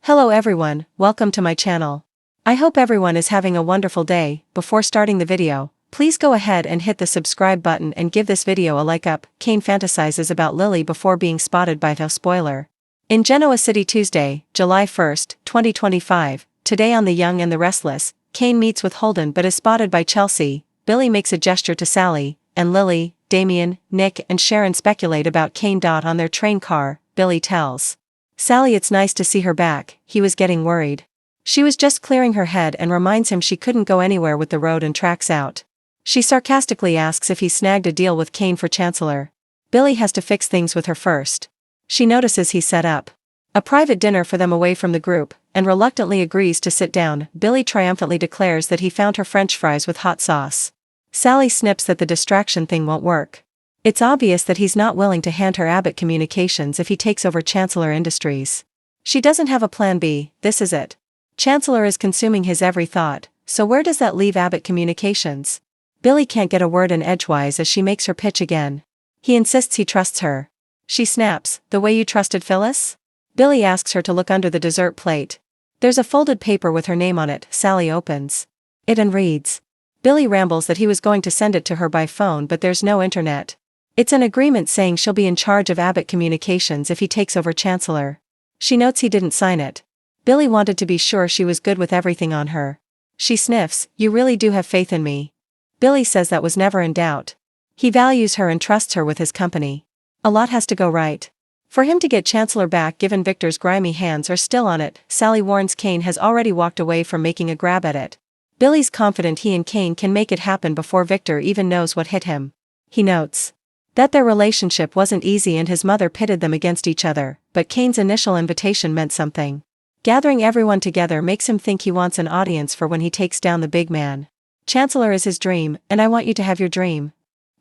Hello everyone, welcome to my channel. I hope everyone is having a wonderful day. Before starting the video, please go ahead and hit the subscribe button and give this video a like up. Kane fantasizes about Lily before being spotted by a spoiler. In Genoa City Tuesday, July 1st, 2025, today on The Young and the Restless, Kane meets with Holden but is spotted by Chelsea. Billy makes a gesture to Sally, and Lily, Damien, Nick and Sharon speculate about Kane. On their train car, Billy tells Sally it's nice to see her back. He was getting worried. She was just clearing her head and reminds him she couldn't go anywhere with the road and tracks out. She sarcastically asks if he snagged a deal with Kane for Chancellor. Billy has to fix things with her first. She notices he set up a private dinner for them away from the group, and reluctantly agrees to sit down. Billy triumphantly declares that he found her French fries with hot sauce. Sally snips that the distraction thing won't work. It's obvious that he's not willing to hand her Abbott Communications if he takes over Chancellor Industries. She doesn't have a plan B, this is it. Chancellor is consuming his every thought, so where does that leave Abbott Communications? Billy can't get a word in edgewise as she makes her pitch again. He insists he trusts her. She snaps, the way you trusted Phyllis? Billy asks her to look under the dessert plate. There's a folded paper with her name on it. Sally opens it and reads. Billy rambles that he was going to send it to her by phone but there's no internet. It's an agreement saying she'll be in charge of Abbott Communications if he takes over Chancellor. She notes he didn't sign it. Billy wanted to be sure she was good with everything on her. She sniffs, you really do have faith in me. Billy says that was never in doubt. He values her and trusts her with his company. A lot has to go right for him to get Chancellor back given Victor's grimy hands are still on it. Sally warns Kane has already walked away from making a grab at it. Billy's confident he and Kane can make it happen before Victor even knows what hit him. He notes that their relationship wasn't easy and his mother pitted them against each other, but Kane's initial invitation meant something. Gathering everyone together makes him think he wants an audience for when he takes down the big man. Chancellor is his dream, and I want you to have your dream.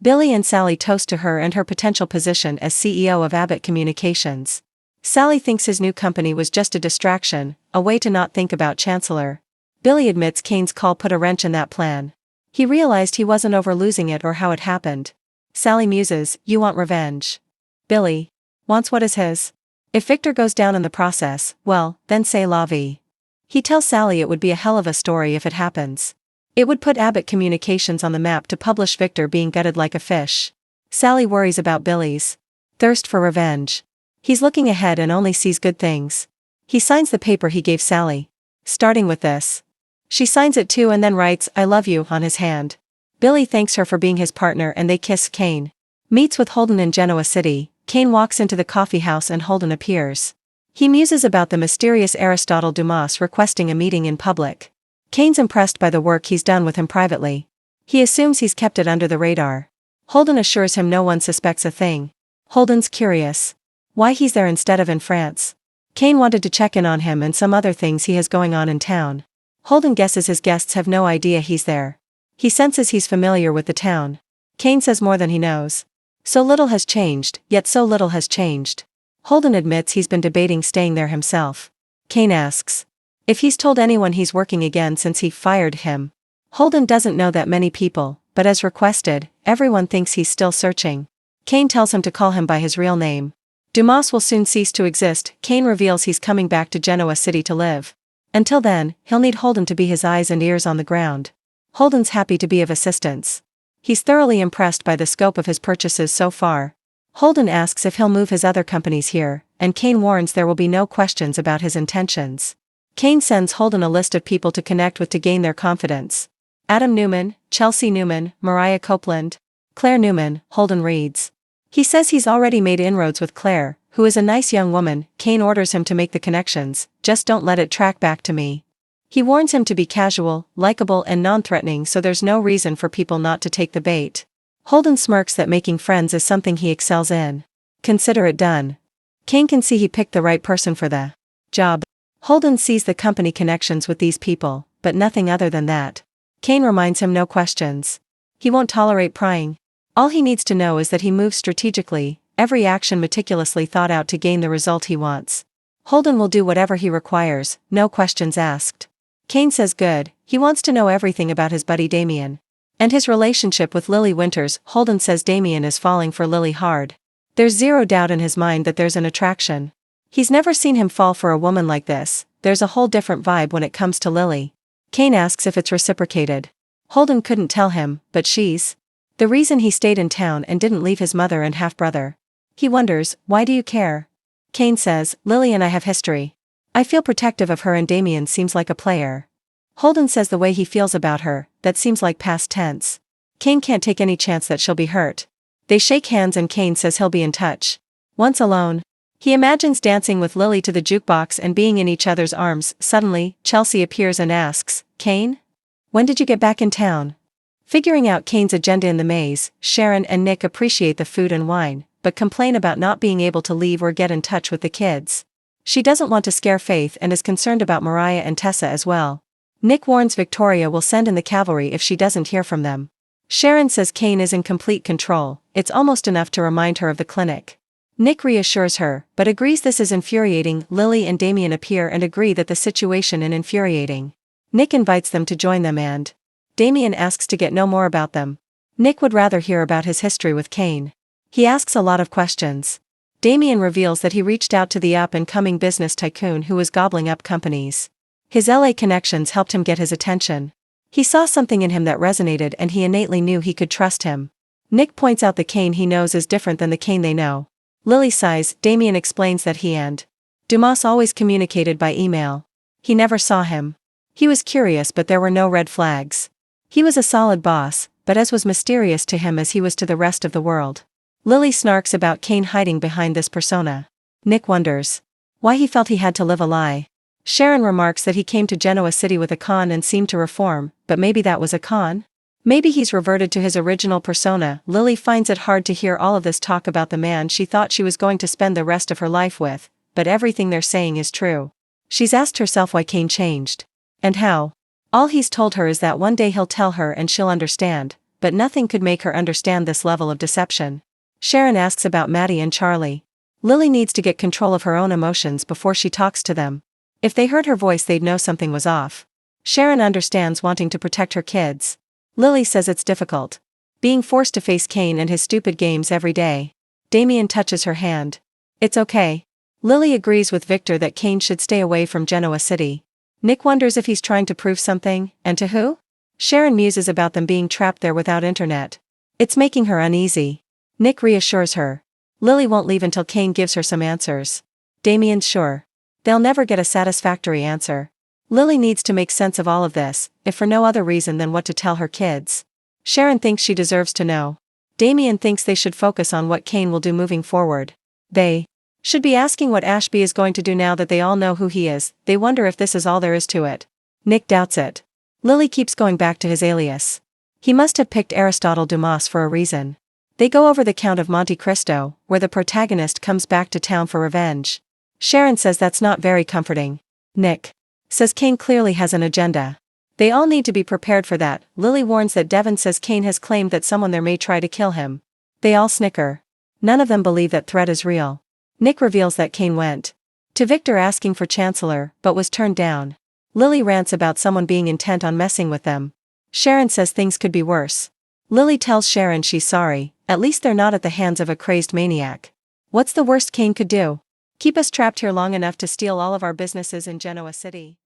Billy and Sally toast to her and her potential position as CEO of Abbott Communications. Sally thinks his new company was just a distraction, a way to not think about Chancellor. Billy admits Kane's call put a wrench in that plan. He realized he wasn't over losing it or how it happened. Sally muses, you want revenge. Billy wants what is his. If Victor goes down in the process, well, then c'est la vie. He tells Sally it would be a hell of a story if it happens. It would put Abbott Communications on the map to publish Victor being gutted like a fish. Sally worries about Billy's thirst for revenge. He's looking ahead and only sees good things. He signs the paper he gave Sally. Starting with this. She signs it too and then writes, I love you, on his hand. Billy thanks her for being his partner and they kiss. Kane meets with Holden in Genoa City. Kane walks into the coffee house and Holden appears. He muses about the mysterious Aristotle Dumas requesting a meeting in public. Kane's impressed by the work he's done with him privately. He assumes he's kept it under the radar. Holden assures him no one suspects a thing. Holden's curious why he's there instead of in France. Kane wanted to check in on him and some other things he has going on in town. Holden guesses his guests have no idea he's there. He senses he's familiar with the town. Kane says more than he knows. So little has changed, yet so little has changed. Holden admits he's been debating staying there himself. Kane asks if he's told anyone he's working again since he fired him. Holden doesn't know that many people, but as requested, everyone thinks he's still searching. Kane tells him to call him by his real name. Dumas will soon cease to exist. Kane reveals he's coming back to Genoa City to live. Until then, he'll need Holden to be his eyes and ears on the ground. Holden's happy to be of assistance. He's thoroughly impressed by the scope of his purchases so far. Holden asks if he'll move his other companies here, and Kane warns there will be no questions about his intentions. Kane sends Holden a list of people to connect with to gain their confidence. Adam Newman, Chelsea Newman, Mariah Copeland, Claire Newman. Holden reads. He says he's already made inroads with Claire, who is a nice young woman. Kane orders him to make the connections, just don't let it track back to me. He warns him to be casual, likable and non-threatening so there's no reason for people not to take the bait. Holden smirks that making friends is something he excels in. Consider it done. Kane can see he picked the right person for the job. Holden sees the company connections with these people, but nothing other than that. Kane reminds him no questions. He won't tolerate prying. All he needs to know is that he moves strategically, every action meticulously thought out to gain the result he wants. Holden will do whatever he requires, no questions asked. Kane says good, he wants to know everything about his buddy Damien. And his relationship with Lily Winters. Holden says Damien is falling for Lily hard. There's zero doubt in his mind that there's an attraction. He's never seen him fall for a woman like this, there's a whole different vibe when it comes to Lily. Kane asks if it's reciprocated. Holden couldn't tell him, but she's the reason he stayed in town and didn't leave his mother and half-brother. He wonders, why do you care? Kane says, Lily and I have history. I feel protective of her and Damien seems like a player. Holden says the way he feels about her, that seems like past tense. Kane can't take any chance that she'll be hurt. They shake hands and Kane says he'll be in touch. Once alone, he imagines dancing with Lily to the jukebox and being in each other's arms. Suddenly, Chelsea appears and asks, Kane? When did you get back in town? Figuring out Kane's agenda in the maze, Sharon and Nick appreciate the food and wine, but complain about not being able to leave or get in touch with the kids. She doesn't want to scare Faith and is concerned about Mariah and Tessa as well. Nick warns Victoria will send in the cavalry if she doesn't hear from them. Sharon says Kane is in complete control, it's almost enough to remind her of the clinic. Nick reassures her, but agrees this is infuriating. Lily and Damien appear and agree that the situation is infuriating. Nick invites them to join them and Damien asks to get know more about them. Nick would rather hear about his history with Kane. He asks a lot of questions. Damien reveals that he reached out to the up-and-coming business tycoon who was gobbling up companies. His LA connections helped him get his attention. He saw something in him that resonated and he innately knew he could trust him. Nick points out the Kane he knows is different than the Kane they know. Lily sighs. Damien explains that he and Dumas always communicated by email. He never saw him. He was curious but there were no red flags. He was a solid boss, but as was mysterious to him as he was to the rest of the world. Lily snarks about Kane hiding behind this persona. Nick wonders why he felt he had to live a lie. Sharon remarks that he came to Genoa City with a con and seemed to reform, but maybe that was a con? Maybe he's reverted to his original persona. Lily finds it hard to hear all of this talk about the man she thought she was going to spend the rest of her life with, but everything they're saying is true. She's asked herself why Kane changed. And how. All he's told her is that one day he'll tell her and she'll understand, but nothing could make her understand this level of deception. Sharon asks about Maddie and Charlie. Lily needs to get control of her own emotions before she talks to them. If they heard her voice they'd know something was off. Sharon understands wanting to protect her kids. Lily says it's difficult. Being forced to face Kane and his stupid games every day. Damien touches her hand. It's okay. Lily agrees with Victor that Kane should stay away from Genoa City. Nick wonders if he's trying to prove something, and to who? Sharon muses about them being trapped there without internet. It's making her uneasy. Nick reassures her. Lily won't leave until Kane gives her some answers. Damien's sure. They'll never get a satisfactory answer. Lily needs to make sense of all of this, if for no other reason than what to tell her kids. Sharon thinks she deserves to know. Damien thinks they should focus on what Kane will do moving forward. They should be asking what Ashby is going to do now that they all know who he is. They wonder if this is all there is to it. Nick doubts it. Lily keeps going back to his alias. He must have picked Aristotle Dumas for a reason. They go over the Count of Monte Cristo, where the protagonist comes back to town for revenge. Sharon says that's not very comforting. Nick says Kane clearly has an agenda. They all need to be prepared for that. Lily warns that Devon says Kane has claimed that someone there may try to kill him. They all snicker. None of them believe that threat is real. Nick reveals that Kane went to Victor asking for Chancellor, but was turned down. Lily rants about someone being intent on messing with them. Sharon says things could be worse. Lily tells Sharon she's sorry, at least they're not at the hands of a crazed maniac. What's the worst Kane could do? Keep us trapped here long enough to steal all of our businesses in Genoa City.